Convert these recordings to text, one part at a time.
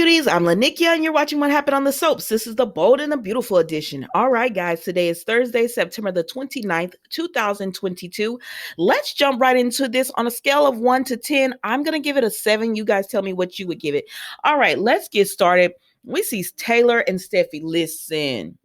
beauties. I'm Lanikia, and you're watching What Happened on the Soaps. This is the Bold and the Beautiful edition. All right, guys, today is Thursday, September the 29th, 2022. Let's jump right into this. On a scale of 1 to 10, I'm going to give it a 7. You guys tell me what you would give it. All right, let's get started. We see Taylor and Steffy. Listen.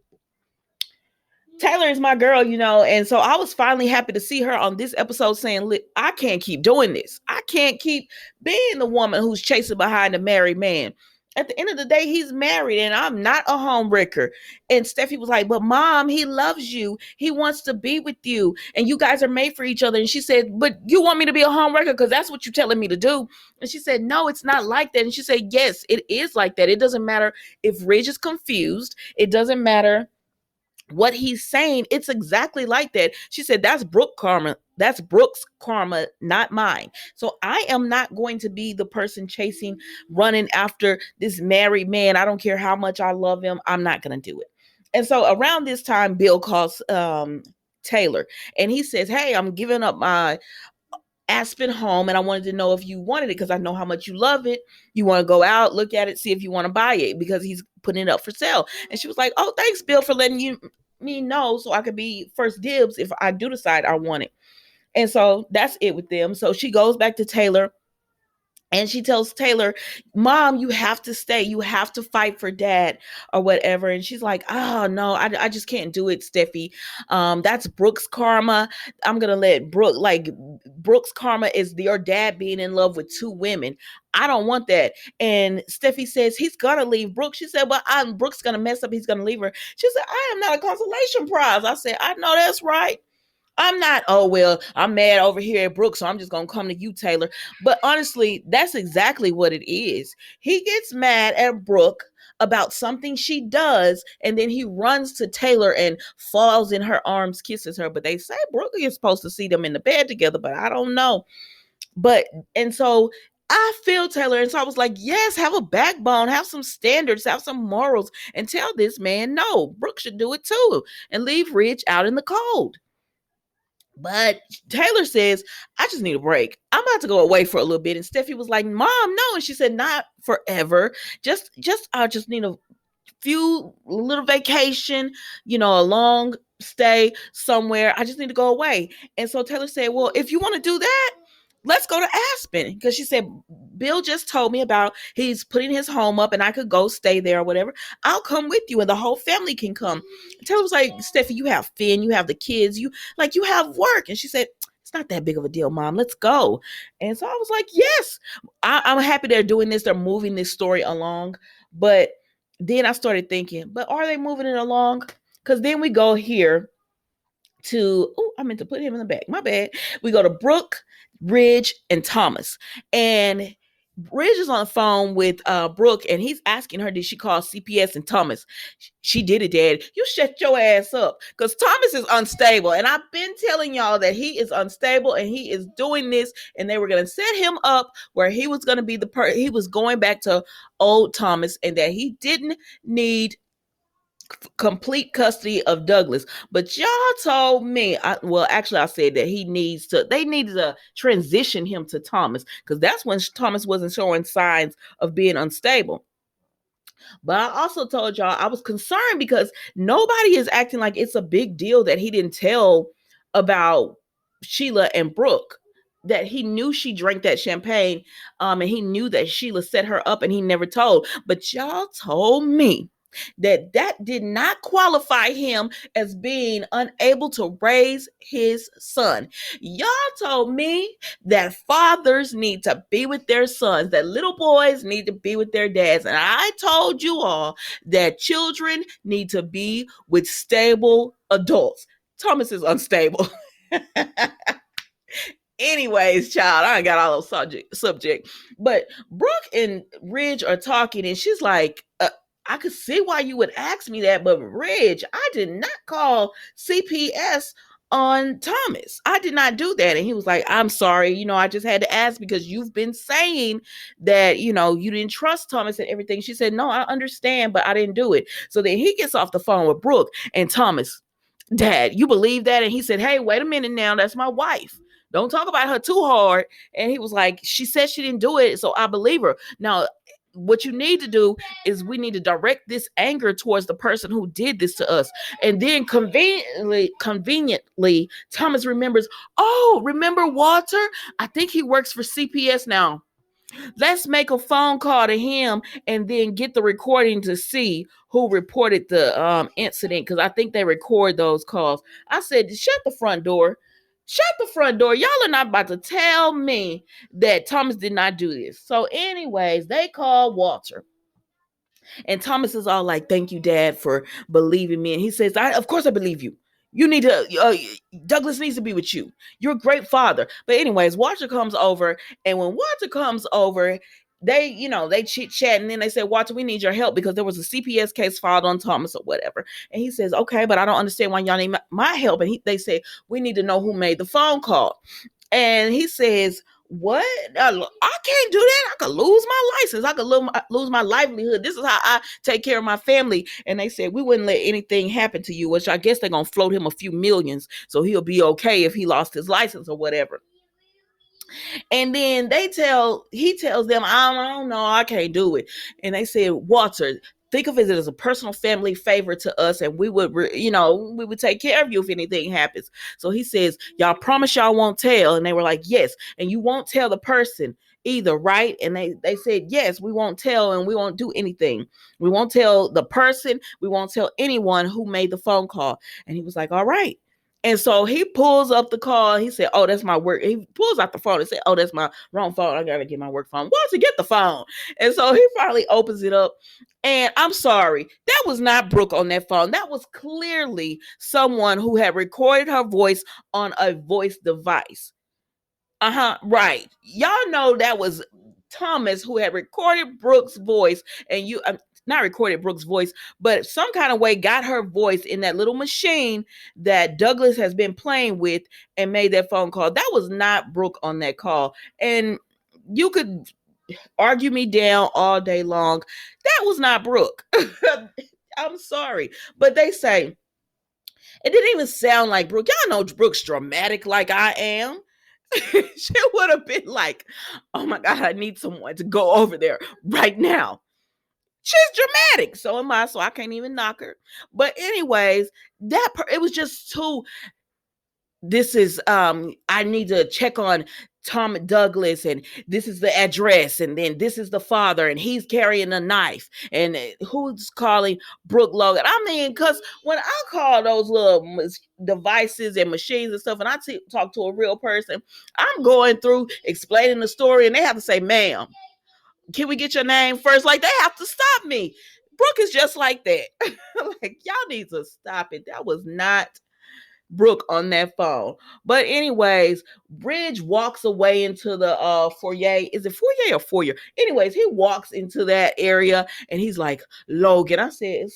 Taylor is my girl, and so I was finally happy to see her on this episode saying, I can't keep doing this. I can't keep being the woman who's chasing behind a married man. At the end of the day, he's married and I'm not a homewrecker. And Steffy was like, but mom, he loves you. He wants to be with you. And you guys are made for each other. And she said, but you want me to be a homewrecker because that's what you're telling me to do. And she said, no, it's not like that. And she said, yes, it is like that. It doesn't matter if Ridge is confused. It doesn't matter what he's saying. It's exactly like that. She said, that's Brooke karma. That's Brooke's karma, not mine. So I am not going to be the person running after this married man. I don't care how much I love him. I'm not going to do it. And so around this time, Bill calls Taylor and he says, hey, I'm giving up my Aspen home and I wanted to know if you wanted it because I know how much you love it. You want to go out, look at it, see if you want to buy it because he's putting it up for sale. And she was like, oh, thanks, Bill, for letting me know so I could be first dibs if I do decide I want it. And so that's it with them. So she goes back to Taylor and she tells Taylor, mom, you have to stay. You have to fight for dad or whatever. And she's like, oh, no, I just can't do it, Steffy. That's Brooke's karma. I'm going to let Brooke's karma is your dad being in love with 2 women. I don't want that. And Steffy says, he's going to leave Brooke. She said, well, Brooke's going to mess up. He's going to leave her. She said, I am not a consolation prize. I said, I know that's right. I'm not, oh, well, I'm mad over here at Brooke, so I'm just going to come to you, Taylor. But honestly, that's exactly what it is. He gets mad at Brooke about something she does, and then he runs to Taylor and falls in her arms, kisses her. But they say Brooke is supposed to see them in the bed together, but I don't know. And so I feel Taylor. And so I was like, yes, have a backbone, have some standards, have some morals, and tell this man, no, Brooke should do it too, and leave Ridge out in the cold. But Taylor says, I just need a break. I'm about to go away for a little bit. And Steffy was like, mom, no. And she said, not forever. I just need a few little vacation, a long stay somewhere. I just need to go away. And so Taylor said, well, if you want to do that, let's go to Aspen. Because she said, Bill just told me about he's putting his home up and I could go stay there or whatever. I'll come with you and the whole family can come. Taylor was like, Steffy, you have Finn, you have the kids, you have work. And she said, it's not that big of a deal, mom. Let's go. And so I was like, yes, I'm happy they're doing this. They're moving this story along. But then I started thinking, but are they moving it along? Because then we go here to, I meant to put him in the back. My bad. We go to Brooke, Ridge, and Thomas. And Ridge is on the phone with Brooke, and he's asking her, did she call CPS? And Thomas, she did it, Dad. You shut your ass up, because Thomas is unstable. And I've been telling y'all that he is unstable, and he is doing this, and they were going to set him up where he was going to be he was going back to old Thomas, and that he didn't need complete custody of Douglas. But y'all told me, I said that they needed to transition him to Thomas, because that's when Thomas wasn't showing signs of being unstable. But I also told y'all I was concerned because nobody is acting like it's a big deal that he didn't tell about Sheila and Brooke, that he knew she drank that champagne, and he knew that Sheila set her up and he never told. But y'all told me that did not qualify him as being unable to raise his son. Y'all told me that fathers need to be with their sons, that little boys need to be with their dads. And I told you all that children need to be with stable adults. Thomas is unstable. Anyways, child, I ain't got all those subject. But Brooke and Ridge are talking, and she's like, I could see why you would ask me that, but Ridge, I did not call CPS on Thomas. I did not do that. And he was like, I'm sorry, I just had to ask because you've been saying that, you didn't trust Thomas and everything. She said, no, I understand, but I didn't do it. So then he gets off the phone with Brooke and Thomas, Dad, you believe that? And he said, hey, wait a minute now. That's my wife. Don't talk about her too hard. And he was like, she said she didn't do it, so I believe her. Now, what you need to do is we need to direct this anger towards the person who did this to us. And then conveniently, Thomas remembers, oh, remember Walter? I think he works for CPS now. Let's make a phone call to him and then get the recording to see who reported the incident, because I think they record those calls. I said, shut the front door. Shut the front door. Y'all are not about to tell me that Thomas did not do this. So, anyways, they call Walter. And Thomas is all like, thank you, Dad, for believing me. And he says, of course I believe you. You need to, Douglas needs to be with you. You're a great father. But anyways, Walter comes over. And when Walter comes over, they chit chat. And then they say, Walter, we need your help because there was a CPS case filed on Thomas or whatever. And he says, okay, but I don't understand why y'all need my help. And they say, we need to know who made the phone call. And he says, what? I can't do that. I could lose my license. I could lose my livelihood. This is how I take care of my family. And they said, we wouldn't let anything happen to you, which I guess they're going to float him a few millions. So he'll be okay if he lost his license or whatever. And then he tells them, I don't know, I can't do it. And they said, Walter, think of it as a personal family favor to us, and we would, we would take care of you if anything happens. So he says, y'all promise y'all won't tell? And they were like, yes. And you won't tell the person either, right? And they said, yes, we won't tell, and we won't do anything. We won't tell the person. We won't tell anyone who made the phone call. And he was like, all right. And so he pulls up the call. He said, oh, that's my work. He pulls out the phone and said, oh, that's my wrong phone. I got to get my work phone. Walter, get the phone. And so he finally opens it up. And I'm sorry, that was not Brooke on that phone. That was clearly someone who had recorded her voice on a voice device. Right. Y'all know that was Thomas who had recorded Brooke's voice, and not recorded Brooke's voice, but some kind of way got her voice in that little machine that Douglas has been playing with and made that phone call. That was not Brooke on that call. And you could argue me down all day long. That was not Brooke. I'm sorry. But they say it didn't even sound like Brooke. Y'all know Brooke's dramatic like I am. She would have been like, oh my God, I need someone to go over there right now. She's dramatic. So am I. So I can't even knock her. But anyways, it was just too. This is I need to check on Tom Douglas, and this is the address, and then this is the father, and he's carrying a knife, and who's calling Brooke Logan? I mean, because when I call those little devices and machines and stuff, and I talk to a real person, I'm going through explaining the story, and they have to say, ma'am, can we get your name first? Like, they have to stop me. Brooke is just like that. Like, y'all need to stop it. That was not Brooke on that phone. But anyways, Bridge walks away into the foyer. Is it foyer or foyer? Anyways, he walks into that area and he's like, Logan, I said,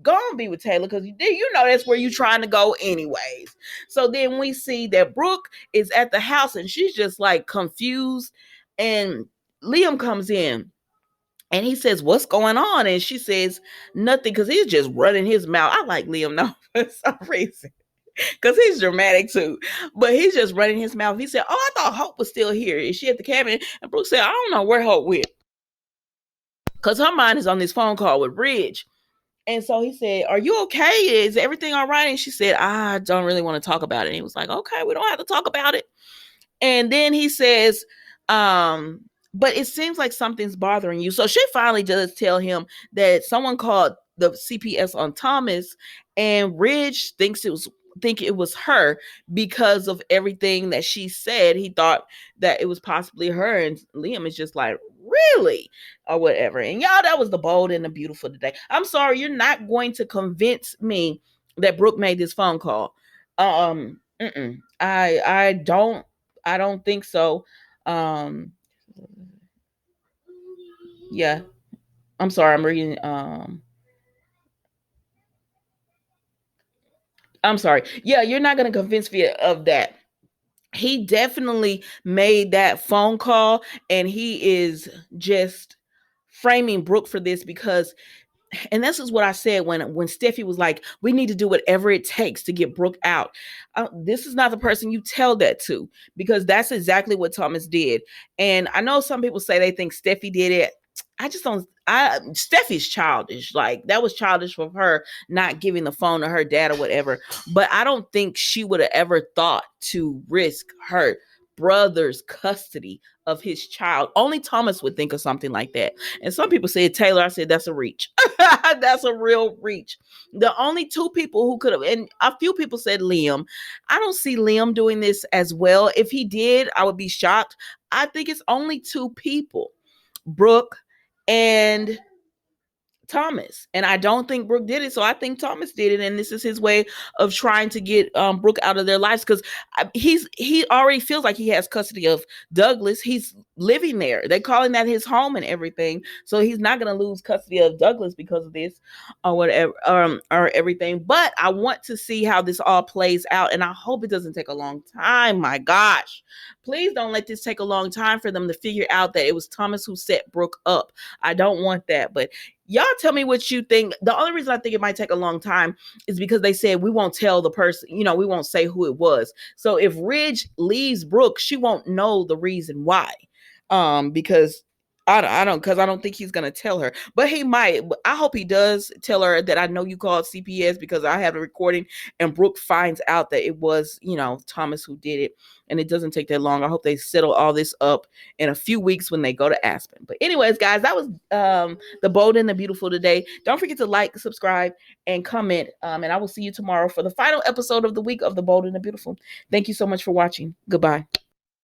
go and be with Taylor, because you know that's where you're trying to go anyways. So then we see that Brooke is at the house and she's just like confused, and Liam comes in. And he says, what's going on? And she says, nothing, because he's just running his mouth. I like Liam now for some reason, because he's dramatic too. But he's just running his mouth. He said, oh, I thought Hope was still here. Is she at the cabin? And Brooke said, I don't know where Hope went, because her mind is on this phone call with Ridge. And so he said, are you okay? Is everything all right? And she said, I don't really want to talk about it. And he was like, okay, we don't have to talk about it. And then he says, but it seems like something's bothering you. So she finally does tell him that someone called the CPS on Thomas, and Ridge think it was her because of everything that she said. He thought that it was possibly her, and Liam is just like, really? Or whatever. And y'all, that was the bold and the beautiful today. I'm sorry, you're not going to convince me that Brooke made this phone call. I don't think so. Yeah, I'm sorry, I'm reading. I'm sorry. Yeah, you're not going to convince me of that. He definitely made that phone call, and he is just framing Brooke for this because, and this is what I said when Steffi was like, we need to do whatever it takes to get Brooke out. This is not the person you tell that to, because that's exactly what Thomas did. And I know some people say they think Steffi did it. I just don't. Steffi's childish. Like that was childish of her not giving the phone to her dad or whatever. But I don't think she would have ever thought to risk her brother's custody of his child. Only Thomas would think of something like that. And some people said Taylor. I said that's a reach. That's a real reach. The only two people who could have, and a few people said Liam. I don't see Liam doing this as well. If he did, I would be shocked. I think it's only two people, Brooke and Thomas. And I don't think Brooke did it. So I think Thomas did it. And this is his way of trying to get Brooke out of their lives, because he already feels like he has custody of Douglas. He's living there. They're calling that his home and everything. So he's not going to lose custody of Douglas because of this or whatever, or everything. But I want to see how this all plays out. And I hope it doesn't take a long time. My gosh, please don't let this take a long time for them to figure out that it was Thomas who set Brooke up. I don't want that. But y'all tell me what you think. The only reason I think it might take a long time is because they said we won't tell the person, we won't say who it was. So if Ridge leaves Brooke, she won't know the reason why. Because I don't think he's gonna tell her, but he might. I hope he does tell her that I know you called CPS, because I have a recording, and Brooke finds out that it was, Thomas who did it, and it doesn't take that long. I hope they settle all this up in a few weeks when they go to Aspen. But anyways, guys, that was the Bold and the Beautiful today. Don't forget to like, subscribe, and comment. And I will see you tomorrow for the final episode of the week of the Bold and the Beautiful. Thank you so much for watching. Goodbye.